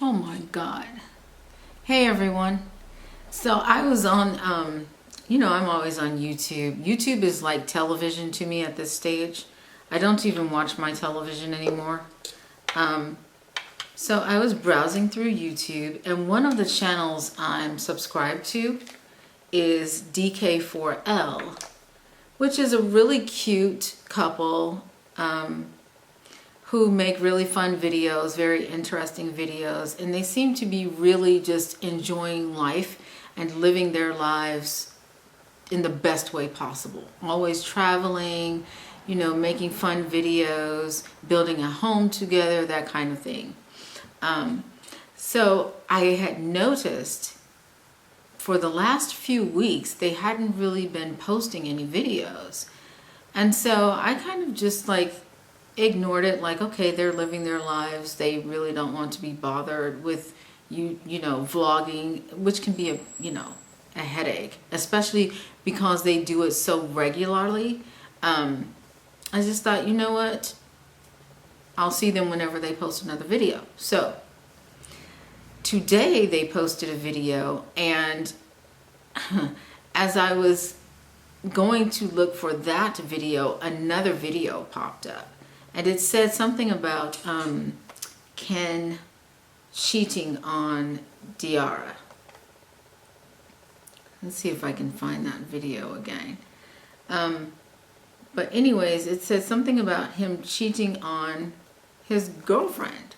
Oh my God. Hey everyone. So I was on, I'm always on YouTube. YouTube is like television to me at this stage. I don't even watch my television anymore. So I was browsing through YouTube, and one of the channels I'm subscribed to is DK4L, which is a really cute couple who make really fun videos, very interesting videos, and they seem to be really just enjoying life and living their lives in the best way possible. Always traveling, making fun videos, building a home together, that kind of thing. So I had noticed for the last few weeks, they hadn't really been posting any videos. And so I kind of just ignored it, like, okay, they're living their lives. They really don't want to be bothered with vlogging, which can be a headache, especially because they do it so regularly. I just thought, you know what? I'll see them whenever they post another video. So today they posted a video, and as I was going to look for that video, another video popped up. And it said something about Ken cheating on Diara. Let's see if I can find that video again. But anyways, it said something about him cheating on his girlfriend.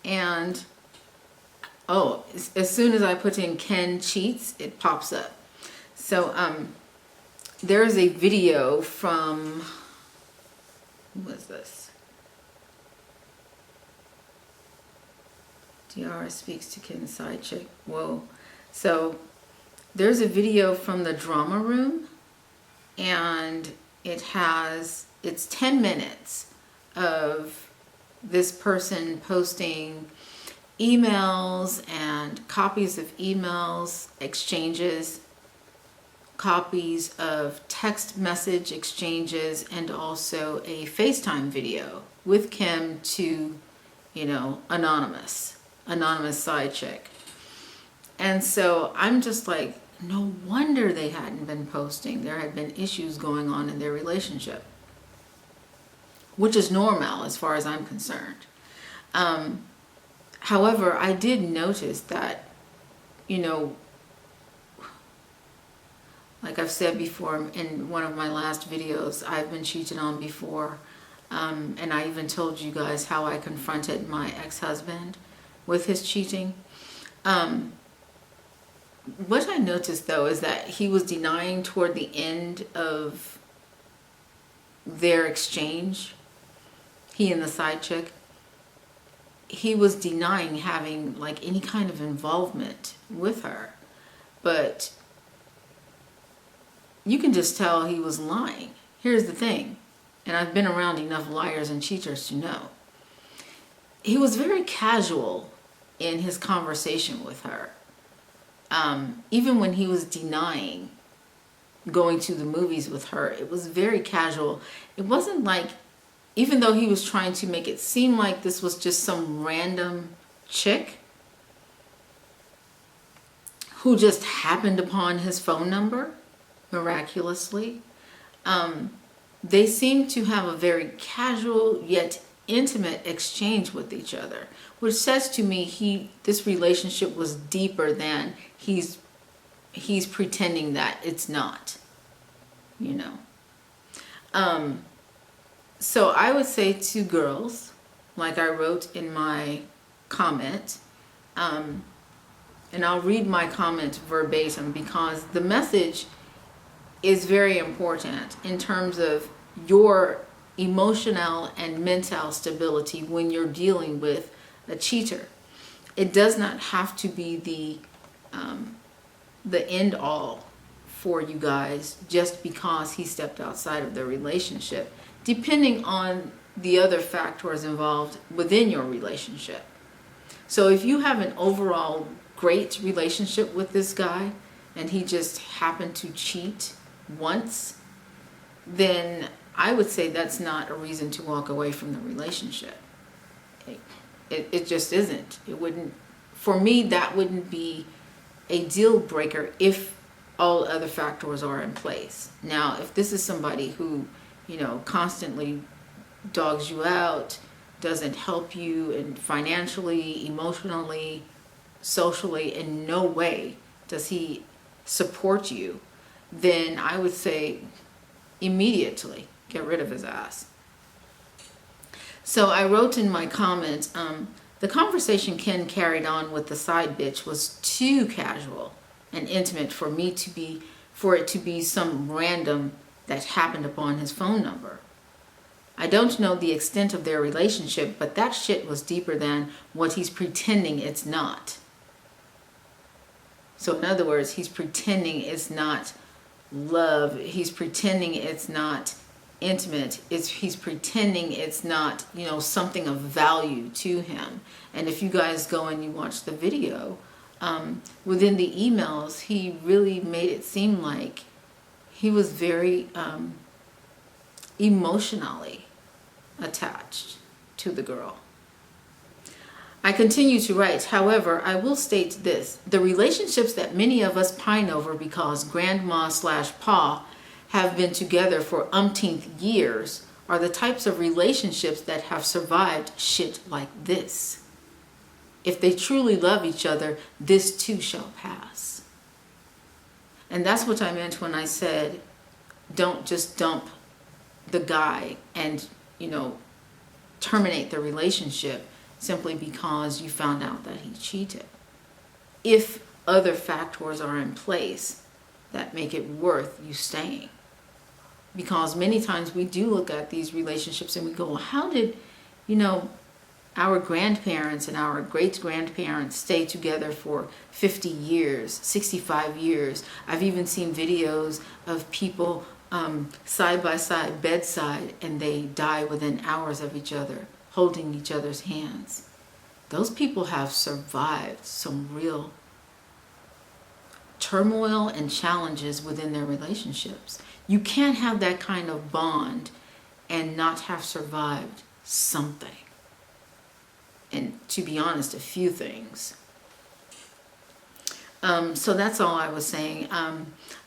And, as soon as I put in Ken cheats, it pops up. So there's a video from... Who was this? Diara speaks to Ken's side chick. Whoa. So there's a video from the drama room, and it's 10 minutes of this person posting emails and copies of emails exchanges, copies of text message exchanges, and also a FaceTime video with Kim to, anonymous side chick. And so I'm just like, no wonder they hadn't been posting. There had been issues going on in their relationship, which is normal as far as I'm concerned. However, I did notice that, like I've said before in one of my last videos, I've been cheated on before. And I even told you guys how I confronted my ex-husband with his cheating. What I noticed, though, is that he was denying toward the end of their exchange, he and the side chick, he was denying having any kind of involvement with her. But you can just tell he was lying. Here's the thing, and I've been around enough liars and cheaters to know. He was very casual in his conversation with her. Even when he was denying going to the movies with her, it was very casual. It wasn't like, even though he was trying to make it seem like this was just some random chick who just happened upon his phone number miraculously, they seemed to have a very casual yet intimate exchange with each other, which says to me this relationship was deeper than he's pretending that it's not, So I would say to girls, like I wrote in my comment, and I'll read my comment verbatim because the message is very important in terms of your emotional and mental stability when you're dealing with a cheater. It does not have to be the end all for you guys just because he stepped outside of the relationship, depending on the other factors involved within your relationship. So if you have an overall great relationship with this guy and he just happened to cheat once, then I would say that's not a reason to walk away from the relationship. It just isn't. It wouldn't, for me, that wouldn't be a deal breaker if all other factors are in place. Now, if this is somebody who, constantly dogs you out, doesn't help you and financially, emotionally, socially, in no way does he support you, then I would say immediately get rid of his ass. So I wrote in my comments, the conversation Ken carried on with the side bitch was too casual and intimate for it to be some random that happened upon his phone number. I don't know the extent of their relationship, but that shit was deeper than what he's pretending it's not. So in other words, he's pretending it's not love. He's pretending it's not intimate. He's pretending it's not, something of value to him. And if you guys go and you watch the video, within the emails, he really made it seem like he was very emotionally attached to the girl. I continue to write, however, I will state this. The relationships that many of us pine over because grandma/pa have been together for umpteenth years are the types of relationships that have survived shit like this. If they truly love each other, this too shall pass. And that's what I meant when I said, don't just dump the guy and, terminate the relationship simply because you found out that he cheated. If other factors are in place that make it worth you staying. Because many times we do look at these relationships and we go, well, how did, our grandparents and our great-grandparents stay together for 50 years, 65 years. I've even seen videos of people side by side, bedside, and they die within hours of each other, holding each other's hands. Those people have survived some real turmoil and challenges within their relationships. You can't have that kind of bond and not have survived something. And to be honest, a few things. So that's all I was saying.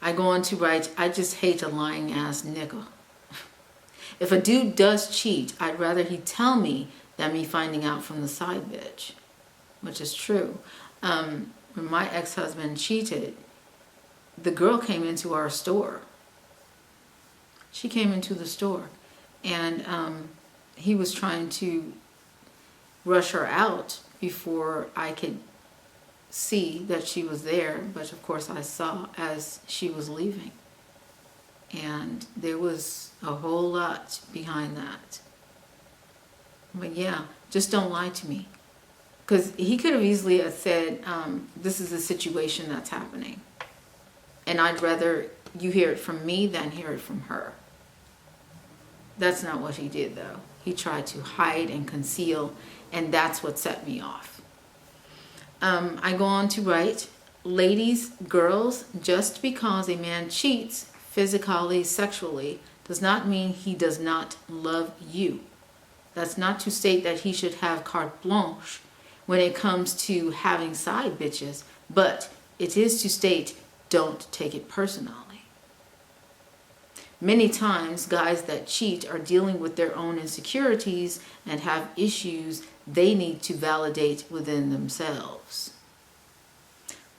I go on to write, I just hate a lying ass nigga. If a dude does cheat, I'd rather he tell me than me finding out from the side bitch, which is true. When my ex-husband cheated, the girl came into our store. She came into the store, and he was trying to rush her out before I could see that she was there, but of course I saw as she was leaving. And there was a whole lot behind that. But yeah, just don't lie to me. Because he could have easily have said, this is a situation that's happening. And I'd rather you hear it from me than hear it from her. That's not what he did, though. He tried to hide and conceal, and that's what set me off. I go on to write, ladies, girls, just because a man cheats physically, sexually, does not mean he does not love you. That's not to state that he should have carte blanche when it comes to having side bitches, but it is to state, don't take it personally. Many times, guys that cheat are dealing with their own insecurities and have issues they need to validate within themselves.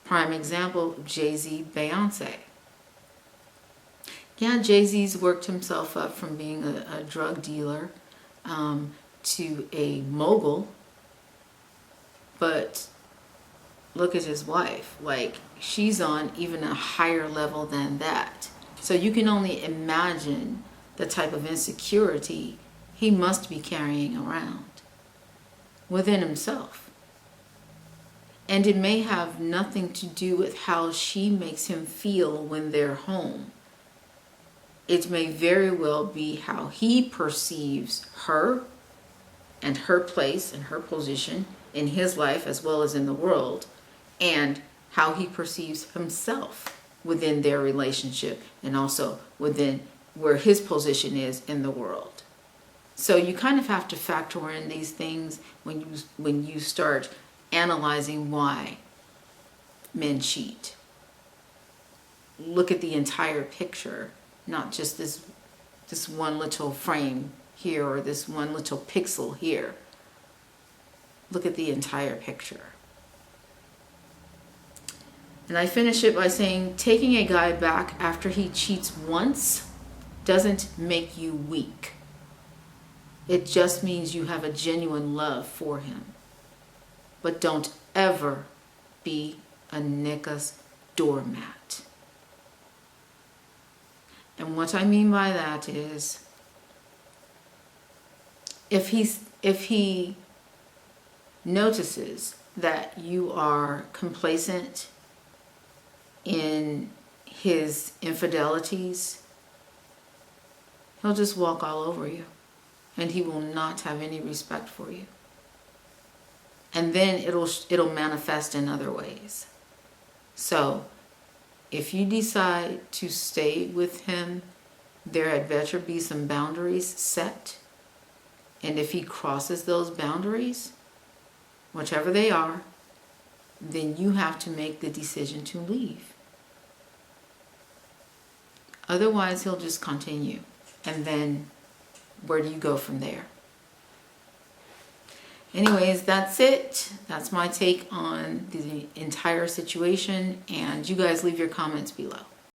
Prime example, Jay-Z, Beyonce. Yeah, Jay-Z's worked himself up from being a drug dealer to a mogul, but look at his wife. Like, she's on even a higher level than that. So you can only imagine the type of insecurity he must be carrying around within himself. And it may have nothing to do with how she makes him feel when they're home. It may very well be how he perceives her and her place and her position in his life as well as in the world, and how he perceives himself within their relationship and also within where his position is in the world. So you kind of have to factor in these things when you start analyzing why men cheat. Look at the entire picture, not just this one little frame here or this one little pixel here. Look at the entire picture. And I finish it by saying, taking a guy back after he cheats once doesn't make you weak. It just means you have a genuine love for him. But don't ever be a nigga's doormat. And what I mean by that is, if he notices that you are complacent in his infidelities, he'll just walk all over you, and he will not have any respect for you. And then it'll manifest in other ways. So if you decide to stay with him, there had better be some boundaries set. And if he crosses those boundaries, whichever they are, then you have to make the decision to leave. Otherwise, he'll just continue. And then where do you go from there? Anyways, that's it. That's my take on the entire situation. And you guys leave your comments below.